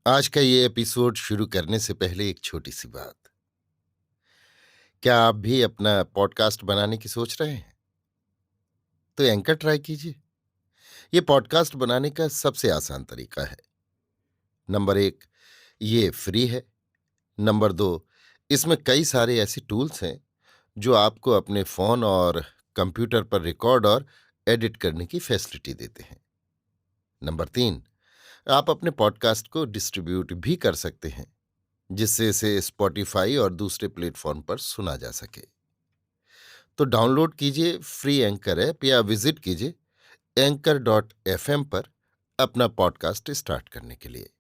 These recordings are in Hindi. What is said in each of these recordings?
आज का ये एपिसोड शुरू करने से पहले एक छोटी सी बात। क्या आप भी अपना पॉडकास्ट बनाने की सोच रहे हैं? तो एंकर ट्राई कीजिए। ये पॉडकास्ट बनाने का सबसे आसान तरीका है। नंबर एक, ये फ्री है। नंबर दो, इसमें कई सारे ऐसे टूल्स हैं जो आपको अपने फोन और कंप्यूटर पर रिकॉर्ड और एडिट करने की फैसिलिटी देते हैं। नंबर तीन, आप अपने पॉडकास्ट को डिस्ट्रीब्यूट भी कर सकते हैं, जिससे इसे स्पॉटिफाई और दूसरे प्लेटफॉर्म पर सुना जा सके। तो डाउनलोड कीजिए फ्री एंकर ऐप या विजिट कीजिए anchor.fm पर अपना पॉडकास्ट स्टार्ट करने के लिए।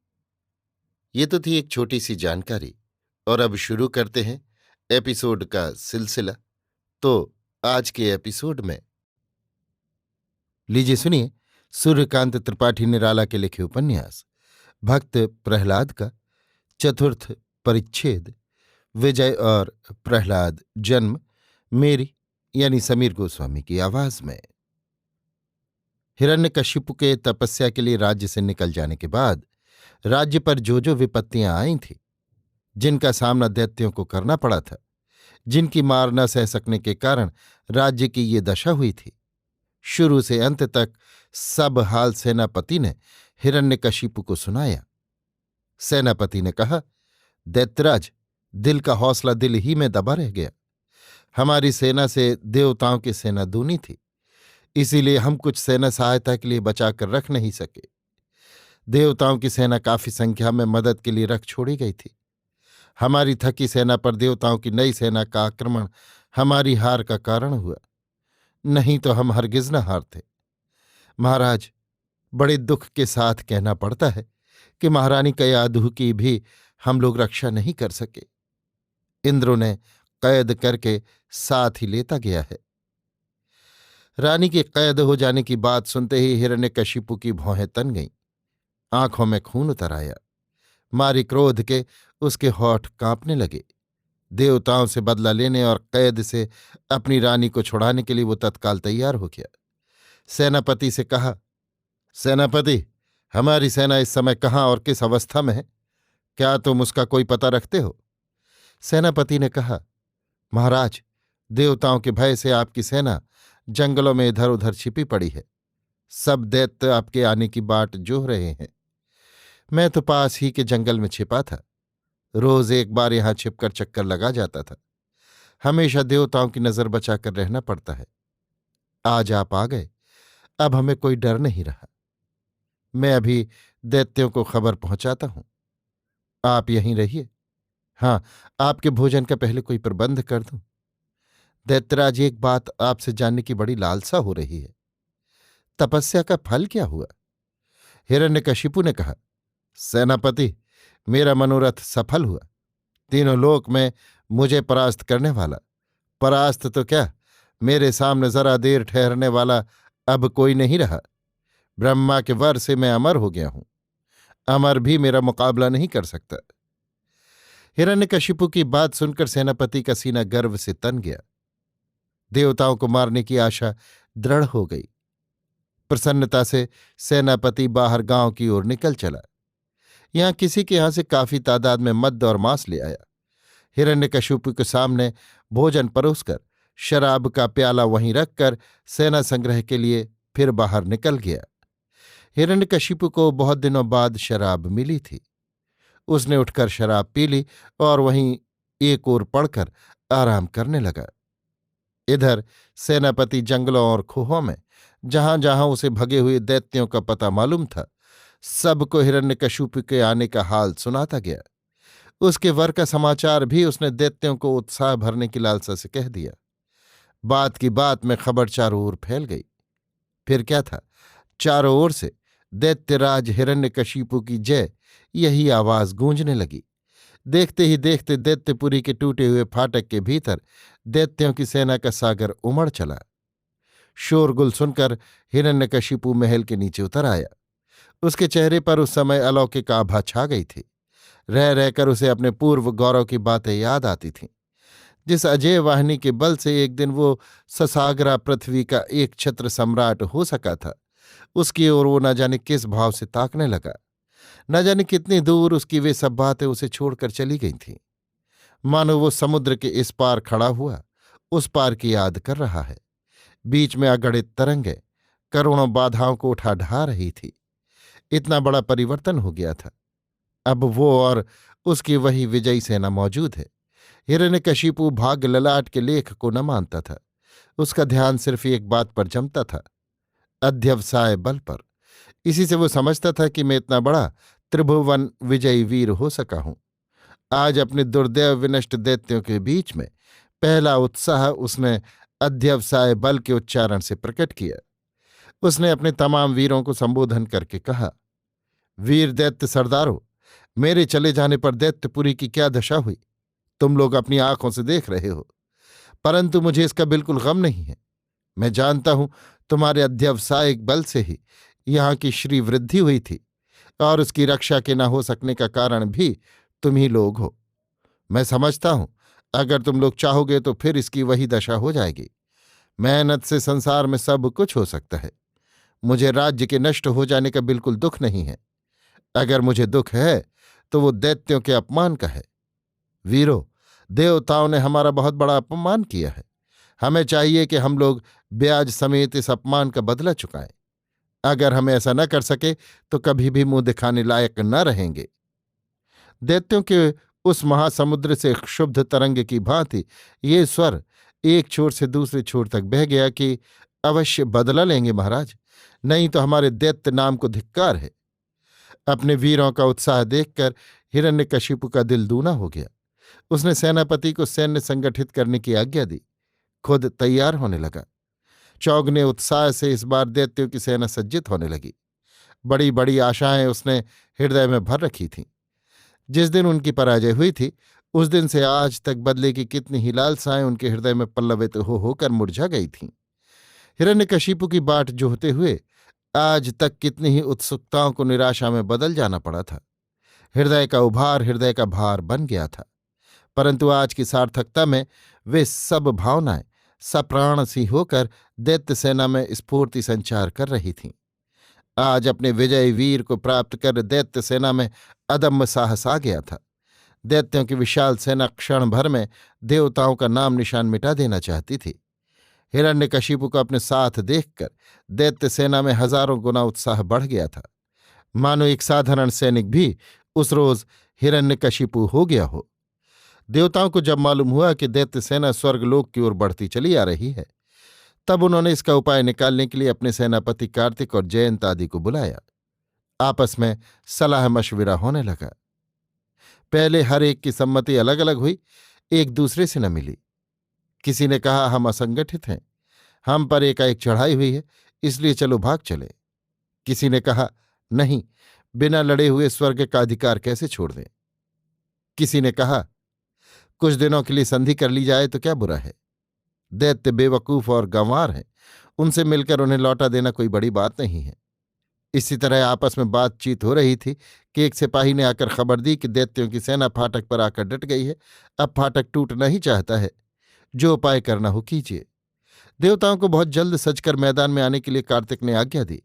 ये तो थी एक छोटी सी जानकारी, और अब शुरू करते हैं एपिसोड का सिलसिला। तो आज के एपिसोड में लीजिए सुनिए सूर्यकांत त्रिपाठी निराला के लिखे उपन्यास भक्त प्रहलाद का चतुर्थ परिच्छेद, विजय और प्रहलाद जन्म, मेरी यानी समीर गोस्वामी की आवाज में। हिरण्यकशिपु के तपस्या के लिए राज्य से निकल जाने के बाद राज्य पर जो जो विपत्तियां आई थीं, जिनका सामना दैत्यों को करना पड़ा था, जिनकी मार न सह सकने के कारण राज्य की ये दशा हुई थी, शुरू से अंत तक सब हाल सेनापति ने हिरण्यकशिपु को सुनाया। सेनापति ने कहा, दैत्यराज, दिल का हौसला दिल ही में दबा रह गया। हमारी सेना से देवताओं की सेना दूनी थी, इसीलिए हम कुछ सेना सहायता के लिए बचाकर रख नहीं सके। देवताओं की सेना काफी संख्या में मदद के लिए रख छोड़ी गई थी। हमारी थकी सेना पर देवताओं की नई सेना का आक्रमण हमारी हार का कारण हुआ, नहीं तो हम हरगिज न हारते। महाराज, बड़े दुख के साथ कहना पड़ता है कि महारानी कयाधु की भी हम लोग रक्षा नहीं कर सके। इंद्र ने कैद करके साथ ही लेता गया है। रानी के कैद हो जाने की बात सुनते ही हिरण्यकशिपु की भौहें तन गईं, आंखों में खून उतर आया। मारी क्रोध के उसके होठ कांपने लगे। देवताओं से बदला लेने और कैद से अपनी रानी को छुड़ाने के लिए वो तत्काल तैयार हो गया। सेनापति से कहा, सेनापति, हमारी सेना इस समय कहाँ और किस अवस्था में है? क्या तुम उसका कोई पता रखते हो? सेनापति ने कहा, महाराज, देवताओं के भय से आपकी सेना जंगलों में इधर उधर छिपी पड़ी है। सब दैत्य आपके आने की बाट जोह रहे हैं। मैं तो पास ही के जंगल में छिपा था, रोज एक बार यहां छिपकर चक्कर लगा जाता था। हमेशा देवताओं की नजर बचाकर रहना पड़ता है। आज आप आ गए, अब हमें कोई डर नहीं रहा। मैं अभी दैत्यों को खबर पहुंचाता हूं, आप यहीं रहिए। हाँ, आपके भोजन का पहले कोई प्रबंध कर दूं। दैत्यराज, एक बात आपसे जानने की बड़ी लालसा हो रही है। तपस्या का फल क्या हुआ? हिरण्यकशिपु ने कहा, सेनापति, मेरा मनोरथ सफल हुआ। तीनों लोक में मुझे परास्त करने वाला, परास्त तो क्या, मेरे सामने जरा देर ठहरने वाला अब कोई नहीं रहा। ब्रह्मा के वर से मैं अमर हो गया हूं। अमर भी मेरा मुकाबला नहीं कर सकता। हिरण्यकशिपु की बात सुनकर सेनापति का सीना गर्व से तन गया। देवताओं को मारने की आशा दृढ़ हो गई। प्रसन्नता से सेनापति बाहर गांव की ओर निकल चला। यहां किसी के यहां से काफी तादाद में मद्य और मांस ले आया। हिरण्यकशिपु के सामने भोजन परोसकर शराब का प्याला वहीं रखकर सेना संग्रह के लिए फिर बाहर निकल गया। हिरण्यकशिपु को बहुत दिनों बाद शराब मिली थी। उसने उठकर शराब पी ली और वहीं एक ओर पड़कर आराम करने लगा। इधर सेनापति जंगलों और खोहों में जहां जहां उसे भगे हुए दैत्यों का पता मालूम था, सबको हिरण्यकशिपु के आने का हाल सुनाता गया। उसके वर का समाचार भी उसने दैत्यों को उत्साह भरने की लालसा से कह दिया। बात की बात में खबर चारों ओर फैल गई। फिर क्या था, चारों ओर से दैत्यराज हिरण्यकशिपु की जय, यही आवाज गूंजने लगी। देखते ही देखते दैत्यपुरी के टूटे हुए फाटक के भीतर दैत्यों की सेना का सागर उमड़ चला। शोरगुल सुनकर हिरण्यकशिपु महल के नीचे उतर आया। उसके चेहरे पर उस समय अलौकिक आभा छा गई थी। रह रहकर उसे अपने पूर्व गौरव की बातें याद आती थीं। जिस अजय वाहिनी के बल से एक दिन वो ससागरा पृथ्वी का एक छत्र सम्राट हो सका था, उसकी ओर वो न जाने किस भाव से ताकने लगा। न जाने कितनी दूर उसकी वे सब बातें उसे छोड़कर चली गई थीं। मानो वो समुद्र के इस पार खड़ा हुआ उस पार की याद कर रहा है। बीच में अगणित तरंगें करोड़ों बाधाओं को उठा ढा रही थी। इतना बड़ा परिवर्तन हो गया था। अब वो और उसकी वही विजयी सेना मौजूद है। हिरण्यकशिपु भाग्य ललाट के लेख को न मानता था। उसका ध्यान सिर्फ एक बात पर जमता था, अध्यवसाय बल पर। इसी से वो समझता था कि मैं इतना बड़ा त्रिभुवन विजयी वीर हो सका हूं। आज अपने दुर्दैव विनष्ट दैत्यों के बीच में पहला उत्साह उसने अध्यवसाय बल के उच्चारण से प्रकट किया। उसने अपने तमाम वीरों को संबोधन करके कहा, वीर दैत्य सरदारों, मेरे चले जाने पर दैत्यपुरी की क्या दशा हुई तुम लोग अपनी आंखों से देख रहे हो। परंतु मुझे इसका बिल्कुल गम नहीं है। मैं जानता हूं तुम्हारे अध्यवसायिक बल से ही यहां की श्री वृद्धि हुई थी और उसकी रक्षा के न हो सकने का कारण भी तुम ही लोग हो। मैं समझता हूं अगर तुम लोग चाहोगे तो फिर इसकी वही दशा हो जाएगी। मेहनत से संसार में सब कुछ हो सकता है। मुझे राज्य के नष्ट हो जाने का बिल्कुल दुख नहीं है। अगर मुझे दुख है तो वो दैत्यों के अपमान का है। वीरों, देवताओं ने हमारा बहुत बड़ा अपमान किया है। हमें चाहिए कि हम लोग ब्याज समेत इस अपमान का बदला चुकाएं। अगर हम ऐसा न कर सके तो कभी भी मुंह दिखाने लायक न रहेंगे। दैत्यों के उस महासमुद्र से क्षुब्ध तरंग की भांति ये स्वर एक छोर से दूसरे छोर तक बह गया कि अवश्य बदला लेंगे महाराज, नहीं तो हमारे दैत्य नाम को धिक्कार है। अपने वीरों का उत्साह देखकर हिरण्यकशिपु का दिल दूना हो गया। उसने सेनापति को सैन्य संगठित करने की आज्ञा दी। खुद तैयार होने लगा। चौगने उत्साह से इस बार दैत्यों की सेना सज्जित होने लगी। बड़ी बड़ी आशाएं उसने हृदय में भर रखी थीं। जिस दिन उनकी पराजय हुई थी उस दिन से आज तक बदले की कितनी ही लालसाएं उनके हृदय में पल्लवित हो होकर मुरझा गई थीं। हिरण्यकशिपु की बाट जोहते हुए आज तक कितनी ही उत्सुकताओं को निराशा में बदल जाना पड़ा था। हृदय का उभार हृदय का भार बन गया था। परंतु आज की सार्थकता में वे सब भावनाएं सप्राण सी होकर दैत्य सेना में स्फूर्ति संचार कर रही थीं। आज अपने विजयी वीर को प्राप्त कर दैत्य सेना में अदम्य साहस आ गया था। दैत्यों की विशाल सेना क्षण भर में देवताओं का नाम निशान मिटा देना चाहती थी। हिरण्यकशिपु को अपने साथ देखकर दैत्य सेना में हजारों गुना उत्साह बढ़ गया था। मानो एक साधारण सैनिक भी उस रोज हिरण्यकशिपु हो गया हो। देवताओं को जब मालूम हुआ कि दैत्य सेना स्वर्गलोक की ओर बढ़ती चली आ रही है, तब उन्होंने इसका उपाय निकालने के लिए अपने सेनापति कार्तिक और जयंत आदि को बुलाया। आपस में सलाह मशविरा होने लगा। पहले हर एक की सम्मति अलग अलग हुई, एक दूसरे से न मिली। किसी ने कहा हम असंगठित हैं, हम पर एकाएक चढ़ाई हुई है, इसलिए चलो भाग चले। किसी ने कहा नहीं, बिना लड़े हुए स्वर्ग का अधिकार कैसे छोड़ दें। किसी ने कहा कुछ दिनों के लिए संधि कर ली जाए तो क्या बुरा है। दैत्य बेवकूफ और गंवार हैं, उनसे मिलकर उन्हें लौटा देना कोई बड़ी बात नहीं है। इसी तरह आपस में बातचीत हो रही थी कि एक सिपाही ने आकर खबर दी कि दैत्यों की सेना फाटक पर आकर डट गई है। अब फाटक टूटना ही चाहता है, जो उपाय करना हो कीजिए। देवताओं को बहुत जल्द सजकर मैदान में आने के लिए कार्तिक ने आज्ञा दी।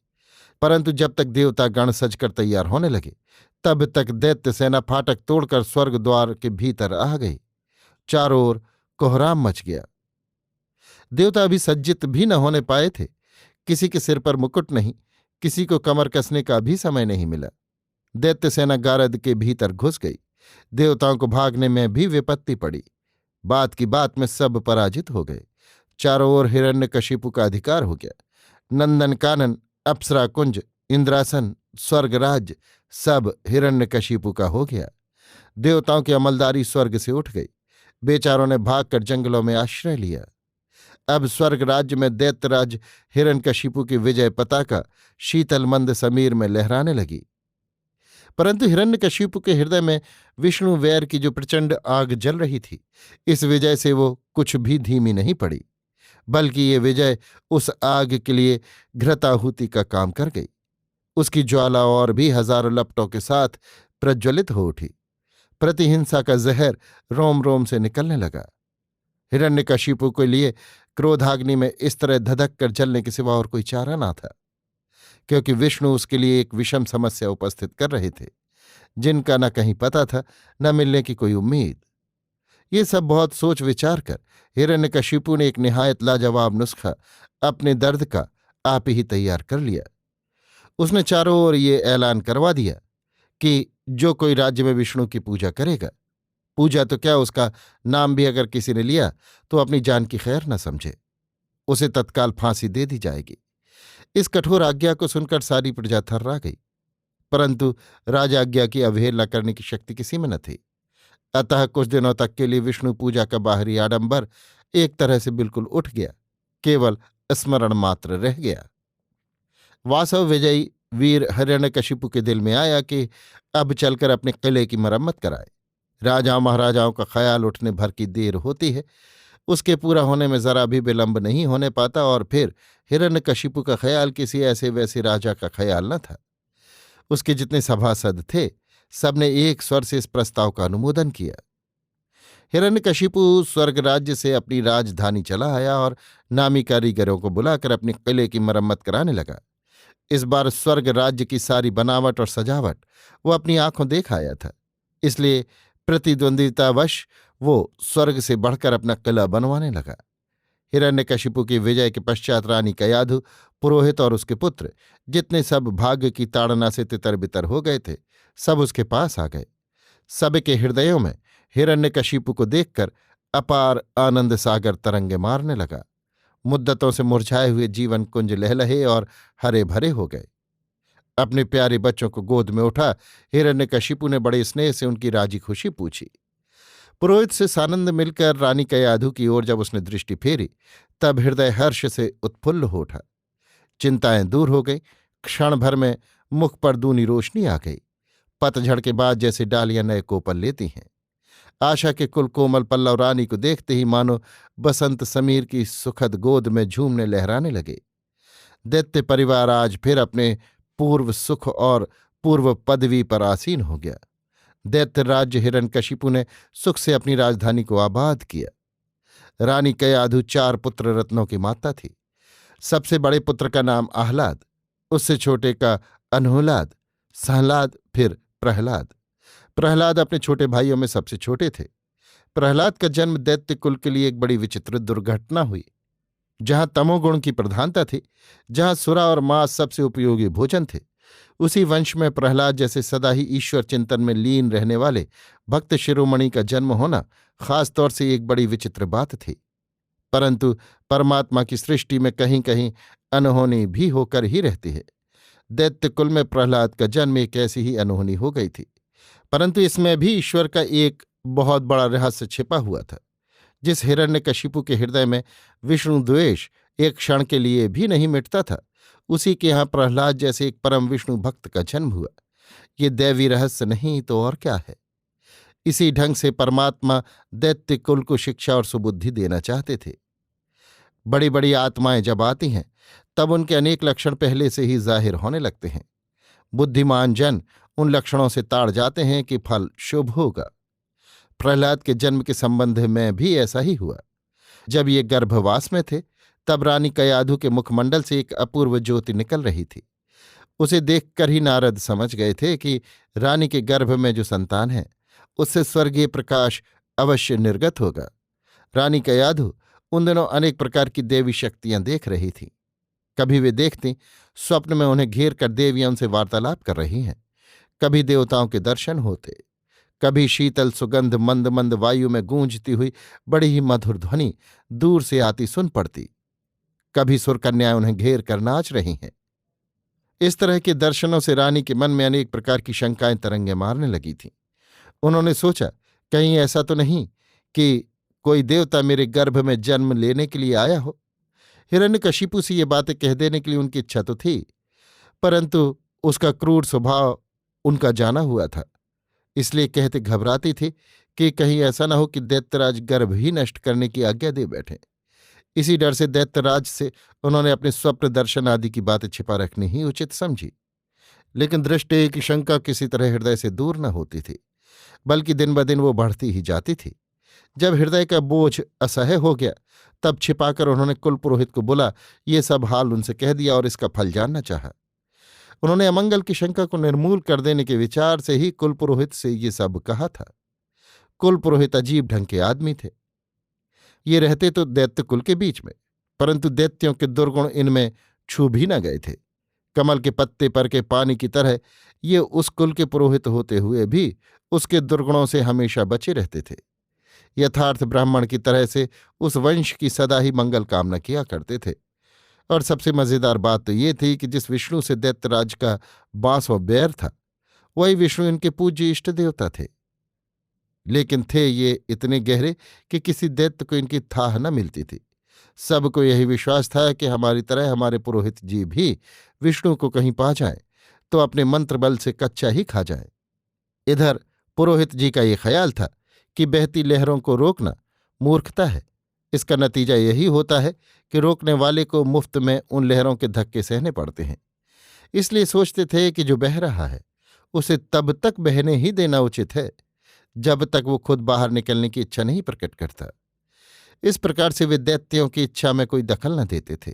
परंतु जब तक देवता गण सजकर तैयार होने लगे तब तक दैत्य सेना फाटक तोड़कर स्वर्ग द्वार के भीतर आ गई। चारों ओर कोहराम मच गया। देवता अभी सज्जित भी न होने पाए थे। किसी के सिर पर मुकुट नहीं, किसी को कमर कसने का भी समय नहीं मिला। दैत्य सेना गारद के भीतर घुस गई। देवताओं को भागने में भी विपत्ति पड़ी। बात की बात में सब पराजित हो गए। चारों ओर हिरण्यकशिपु का अधिकार हो गया। नंदन कानन, अप्सरा कुंज, इंद्रासन, स्वर्गराज सब हिरण्यकशिपु का हो गया। देवताओं की अमलदारी स्वर्ग से उठ गई। बेचारों ने भागकर जंगलों में आश्रय लिया। अब स्वर्ग राज्य में दैत्यराज हिरण्यकशिपु की विजय पताका शीतल मंद समीर में लहराने लगी। परंतु हिरण्यकशिपु के हृदय में विष्णु वैर की जो प्रचंड आग जल रही थी, इस विजय से वो कुछ भी धीमी नहीं पड़ी, बल्कि ये विजय उस आग के लिए घृताहुति का काम कर गई। उसकी ज्वाला और भी हजारों लपटों के साथ प्रज्वलित हो उठी। प्रतिहिंसा का जहर रोम रोम से निकलने लगा। हिरण्यकशिपु के लिए क्रोधाग्नि में इस तरह धधक कर जलने के सिवा और कोई चारा ना था, क्योंकि विष्णु उसके लिए एक विषम समस्या उपस्थित कर रहे थे। जिनका न कहीं पता था न मिलने की कोई उम्मीद। ये सब बहुत सोच विचार कर हिरण्यकशिपु ने एक निहायत लाजवाब नुस्खा अपने दर्द का आप ही तैयार कर लिया। उसने चारों ओर ये ऐलान करवा दिया कि जो कोई राज्य में विष्णु की पूजा करेगा, पूजा तो क्या, उसका नाम भी अगर किसी ने लिया तो अपनी जान की खैर न समझे, उसे तत्काल फांसी दे दी जाएगी। इस कठोर आज्ञा को सुनकर सारी प्रजा थर्रा गई, परंतु राजाज्ञा की अवहेलना करने की शक्ति किसी में न थी। अतः कुछ दिनों तक के लिए विष्णु पूजा का बाहरी आडंबर एक तरह से बिल्कुल उठ गया, केवल स्मरण मात्र रह गया। वासव विजयी वीर हिरण्यकशिपु के दिल में आया कि अब चलकर अपने किले की मरम्मत कराए। राजाओं महाराजाओं का ख्याल उठने भर की देर होती है, उसके पूरा होने में जरा भी विलंब नहीं होने पाता, और फिर हिरण्यकशिपु का ख्याल किसी ऐसे वैसे राजा का ख्याल न था। उसके जितने सभासद थे सबने एक स्वर से इस प्रस्ताव का अनुमोदन किया। हिरण्यकशिपु स्वर्ग राज्य से अपनी राजधानी चला आया और नामी कारीगरों को बुलाकर अपने किले की मरम्मत कराने लगा। इस बार स्वर्ग राज्य की सारी बनावट और सजावट वो अपनी आंखों देख आया था, इसलिए प्रतिद्वंदितावश वो स्वर्ग से बढ़कर अपना किला बनवाने लगा। हिरण्यकशिपु की विजय के पश्चात रानी कयाधु, पुरोहित और उसके पुत्र, जितने सब भाग्य की ताड़ना से तितर बितर हो गए थे, सब उसके पास आ गए। सबके हृदयों में हिरण्यकशिपु को देखकर अपार आनंद सागर तरंगे मारने लगा। मुद्दतों से मुरझाए हुए जीवन कुंज लहलहे और हरे भरे हो गए। अपने प्यारे बच्चों को गोद में उठा हिरण्यकशिपु ने बड़े स्नेह से उनकी राजी खुशी पूछी। पुरोहित से सानंद मिलकर रानी कयाधु की ओर जब उसने दृष्टि फेरी, तब हृदय हर्ष से उत्फुल्ल हो उठा। चिंताएं दूर हो गई, क्षण भर में मुख पर दूनी रोशनी आ गई। पतझड़ के बाद जैसे डालियां नए कोपल लेती हैं, आशा के कुल कोमल पल्लव रानी को देखते ही मानो बसंत समीर की सुखद गोद में झूमने लहराने लगे। दैत्य परिवार आज फिर अपने पूर्व सुख और पूर्व पदवी पर आसीन हो गया। दैत्य राज्य हिरण्यकशिपु ने सुख से अपनी राजधानी को आबाद किया। रानी कयाधु 4 पुत्र रत्नों की माता थी। सबसे बड़े पुत्र का नाम आह्लाद, उससे छोटे का अनहुलाद, सहलाद, फिर प्रहलाद। प्रहलाद अपने छोटे भाइयों में सबसे छोटे थे। प्रहलाद का जन्म दैत्य कुल के लिए एक बड़ी विचित्र दुर्घटना हुई। जहां तमोगुण की प्रधानता थी, जहां सुरा और मांस सबसे उपयोगी भोजन थे, उसी वंश में प्रहलाद जैसे सदा ही ईश्वर चिंतन में लीन रहने वाले भक्त शिरोमणि का जन्म होना खास तौर से एक बड़ी विचित्र बात थी। परंतु परमात्मा की सृष्टि में कहीं कहीं अनहोनी भी होकर ही रहती है। दैत्य कुल में प्रहलाद का जन्म एक ऐसी ही अनहोनी हो गई थी, परंतु इसमें भी ईश्वर का एक बहुत बड़ा रहस्य छिपा हुआ था। जिस हिरण्यकशिपु के हृदय में विष्णु द्वेष एक क्षण के लिए भी नहीं मिटता था, उसी के यहाँ प्रहलाद जैसे एक परम विष्णु भक्त का जन्म हुआ। ये दैवी रहस्य नहीं तो और क्या है। इसी ढंग से परमात्मा दैत्य कुल को शिक्षा और सुबुद्धि देना चाहते थे। बड़ी बड़ी आत्माएं जब आती हैं, तब उनके अनेक लक्षण पहले से ही जाहिर होने लगते हैं। बुद्धिमान जन उन लक्षणों से ताड़ जाते हैं कि फल शुभ होगा। प्रहलाद के जन्म के संबंध में भी ऐसा ही हुआ। जब ये गर्भवास में थे, तब रानी कयाधु के मुखमंडल से एक अपूर्व ज्योति निकल रही थी। उसे देखकर ही नारद समझ गए थे कि रानी के गर्भ में जो संतान है, उससे स्वर्गीय प्रकाश अवश्य निर्गत होगा। रानी कयाधु उन दिनों अनेक प्रकार की देवी शक्तियां देख रही थीं। कभी वे देखती, स्वप्न में उन्हें घेर कर देवियां उनसे वार्तालाप कर रही हैं। कभी देवताओं के दर्शन होते, कभी शीतल सुगंध मंद मंद वायु में गूंजती हुई बड़ी ही मधुर ध्वनि दूर से आती सुन पड़ती। कभी सुरकन्याएं उन्हें घेर कर नाच रही हैं। इस तरह के दर्शनों से रानी के मन में अनेक प्रकार की शंकाएं तरंगे मारने लगी थीं। उन्होंने सोचा, कहीं ऐसा तो नहीं कि कोई देवता मेरे गर्भ में जन्म लेने के लिए आया हो। हिरण्यकशिपु से ये बातें कह देने के लिए उनकी इच्छा तो थी, परंतु उसका क्रूर स्वभाव उनका जाना हुआ था, इसलिए कहते घबराती थी कि कहीं ऐसा न हो कि दैत्यराज गर्भ ही नष्ट करने की आज्ञा दे बैठे। इसी डर से दैत्यराज से उन्होंने अपने स्वप्न दर्शन आदि की बातें छिपा रखनी ही उचित समझी। लेकिन दृष्टि की शंका किसी तरह हृदय से दूर न होती थी, बल्कि दिन ब दिन वो बढ़ती ही जाती थी। जब हृदय का बोझ असह्य हो गया, तब छिपाकर उन्होंने कुल पुरोहित को बुला ये सब हाल उनसे कह दिया और इसका फल जानना चाहा। उन्होंने अमंगल की शंका को निर्मूल कर देने के विचार से ही कुलपुरोहित से ये सब कहा था। कुलपुरोहित अजीब ढंग के आदमी थे। ये रहते तो दैत्य कुल के बीच में, परंतु दैत्यों के दुर्गुण इनमें छू भी न गए थे। कमल के पत्ते पर के पानी की तरह ये उस कुल के पुरोहित होते हुए भी उसके दुर्गुणों से हमेशा बचे रहते थे। यथार्थ ब्राह्मण की तरह से उस वंश की सदा ही मंगल कामना किया करते थे। और सबसे मजेदार बात तो ये थी कि जिस विष्णु से दैत्यराज का बांसों बैर था, वही विष्णु इनके पूज्य इष्ट देवता थे। लेकिन थे ये इतने गहरे कि किसी दैत्य को इनकी थाह न मिलती थी। सबको यही विश्वास था कि हमारी तरह हमारे पुरोहित जी भी विष्णु को कहीं पा जाएं तो अपने मंत्र बल से कच्चा ही खा जाएं। इधर पुरोहित जी का ये ख्याल था कि बहती लहरों को रोकना मूर्खता है। इसका नतीजा यही होता है कि रोकने वाले को मुफ्त में उन लहरों के धक्के सहने पड़ते हैं। इसलिए सोचते थे कि जो बह रहा है उसे तब तक बहने ही देना उचित है जब तक वो खुद बाहर निकलने की इच्छा नहीं प्रकट करता। इस प्रकार से वे दैत्यों की इच्छा में कोई दखल न देते थे।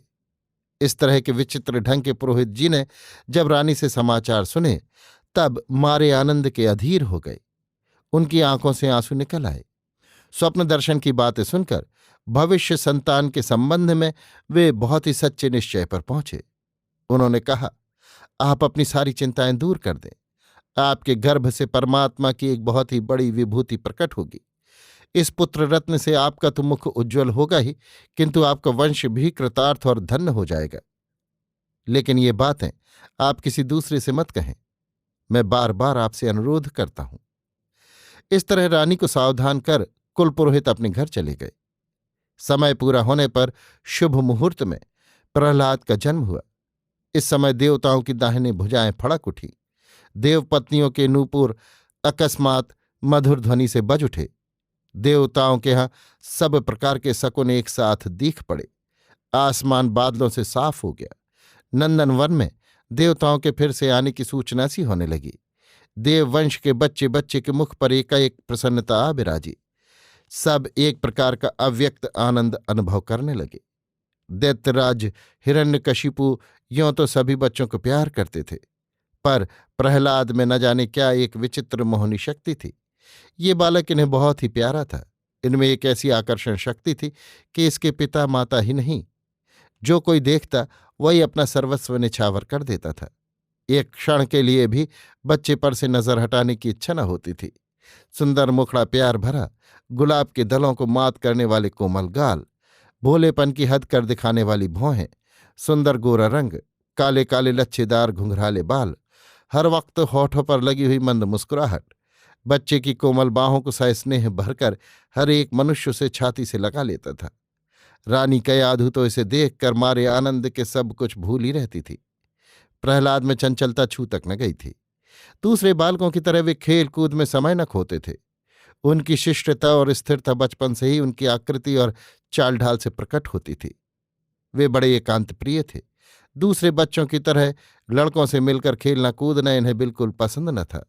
इस तरह के विचित्र ढंग के पुरोहित जी ने जब रानी से समाचार सुने तब मारे आनंद के अधीर हो गए। उनकी आंखों से आंसू निकल आए। स्वप्न दर्शन की बातें सुनकर भविष्य संतान के संबंध में वे बहुत ही सच्चे निश्चय पर पहुंचे। उन्होंने कहा, आप अपनी सारी चिंताएं दूर कर दें। आपके गर्भ से परमात्मा की एक बहुत ही बड़ी विभूति प्रकट होगी। इस पुत्र रत्न से आपका तो मुख उज्ज्वल होगा ही, किंतु आपका वंश भी कृतार्थ और धन्य हो जाएगा। लेकिन ये बातें आप किसी दूसरे से मत कहें। मैं बार बार आपसे अनुरोध करता हूं। इस तरह रानी को सावधान कर कुलपुरोहित अपने घर चले गए। समय पूरा होने पर शुभ मुहूर्त में प्रहलाद का जन्म हुआ। इस समय देवताओं की दाहिनी भुजाएं फड़क उठी। देवपत्नियों के नूपुर अकस्मात मधुर ध्वनि से बज उठे। देवताओं के यहाँ सब प्रकार के शकुन एक साथ दीख पड़े। आसमान बादलों से साफ हो गया। नंदनवन में देवताओं के फिर से आने की सूचना सी होने लगी। देववंश के बच्चे बच्चे के मुख पर एकाएक प्रसन्नता आ बिराजी। सब एक प्रकार का अव्यक्त आनंद अनुभव करने लगे। दैत्यराज हिरण्यकशिपु यों तो सभी बच्चों को प्यार करते थे, पर प्रहलाद में न जाने क्या एक विचित्र मोहनी शक्ति थी। ये बालक इन्हें बहुत ही प्यारा था। इनमें एक ऐसी आकर्षण शक्ति थी कि इसके पिता माता ही नहीं, जो कोई देखता वही अपना सर्वस्व निछावर कर देता था। एक क्षण के लिए भी बच्चे पर से नजर हटाने की इच्छा न होती थी। सुंदर मुखड़ा, प्यार भरा, गुलाब के दलों को मात करने वाले कोमल गाल, भोलेपन की हद कर दिखाने वाली भौहें, सुंदर गोरा रंग, काले काले लच्छेदार घुंघराले बाल, हर वक्त होठों पर लगी हुई मंद मुस्कुराहट, बच्चे की कोमल बाहों को सस्नेह भरकर हर एक मनुष्य से छाती से लगा लेता था। रानी कयाधु तो इसे देखकर मारे आनंद के सब कुछ भूल ही रहती थी। प्रहलाद में चंचलता छू तक न गई थी। दूसरे बालकों की तरह वे खेल कूद में समय न खोते थे। उनकी शिष्टता और स्थिरता बचपन से ही उनकी आकृति और चाल ढाल से प्रकट होती थी। वे बड़े एकांत प्रिय थे। दूसरे बच्चों की तरह लड़कों से मिलकर खेलना कूदना इन्हें बिल्कुल पसंद न था।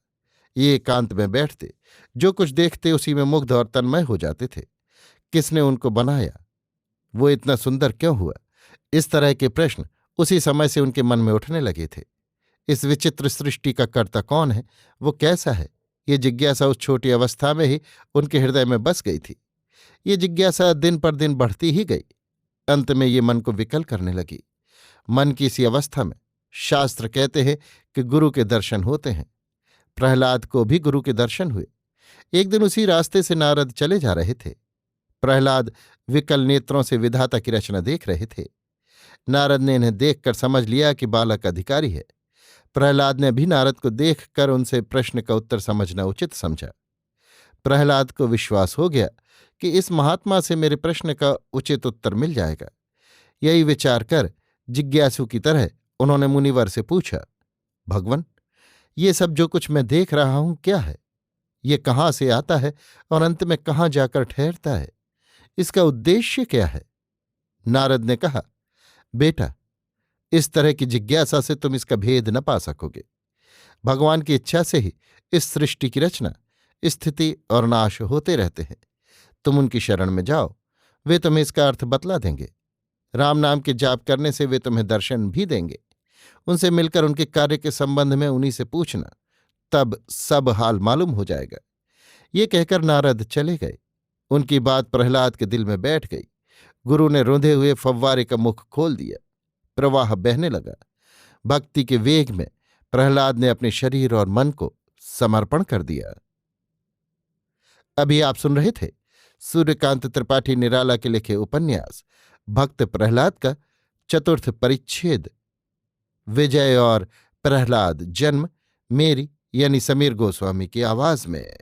ये एकांत में बैठते, जो कुछ देखते उसी में मुग्ध और तन्मय हो जाते थे। किसने उनको बनाया? वो इतना सुंदर क्यों हुआ? इस तरह के प्रश्न उसी समय से उनके मन में उठने लगे थे। इस विचित्र सृष्टि का कर्ता कौन है? वो कैसा है? ये जिज्ञासा उस छोटी अवस्था में ही उनके हृदय में बस गई थी। ये जिज्ञासा दिन पर दिन बढ़ती ही गई। अंत में ये मन को विकल करने लगी। मन की इसी अवस्था में शास्त्र कहते हैं कि गुरु के दर्शन होते हैं। प्रहलाद को भी गुरु के दर्शन हुए। एक दिन उसी रास्ते से नारद चले जा रहे थे। प्रहलाद विकल नेत्रों से विधाता की रचना देख रहे थे। नारद ने इन्हें देखकर समझ लिया कि बालक अधिकारी है। प्रहलाद ने भी नारद को देखकर उनसे प्रश्न का उत्तर समझना उचित समझा। प्रहलाद को विश्वास हो गया कि इस महात्मा से मेरे प्रश्न का उचित उत्तर मिल जाएगा। यही विचार कर जिज्ञासु की तरह उन्होंने मुनिवर से पूछा, भगवन, ये सब जो कुछ मैं देख रहा हूं क्या है? ये कहाँ से आता है और अंत में कहाँ जाकर ठहरता है? इसका उद्देश्य क्या है? नारद ने कहा, बेटा, इस तरह की जिज्ञासा से तुम इसका भेद न पा सकोगे। भगवान की इच्छा से ही इस सृष्टि की रचना, स्थिति और नाश होते रहते हैं। तुम उनकी शरण में जाओ, वे तुम्हें इसका अर्थ बतला देंगे। राम नाम के जाप करने से वे तुम्हें दर्शन भी देंगे। उनसे मिलकर उनके कार्य के संबंध में उन्हीं से पूछना, तब सब हाल मालूम हो जाएगा। ये कहकर नारद चले गए। उनकी बात प्रहलाद के दिल में बैठ गई। गुरु ने रुंधे हुए फव्वारे का मुख खोल दिया। प्रवाह बहने लगा। भक्ति के वेग में प्रहलाद ने अपने शरीर और मन को समर्पण कर दिया। अभी आप सुन रहे थे सूर्यकांत त्रिपाठी निराला के लिखे उपन्यास भक्त प्रहलाद का चतुर्थ परिच्छेद, विजय और प्रहलाद जन्म, मेरी यानी समीर गोस्वामी की आवाज में।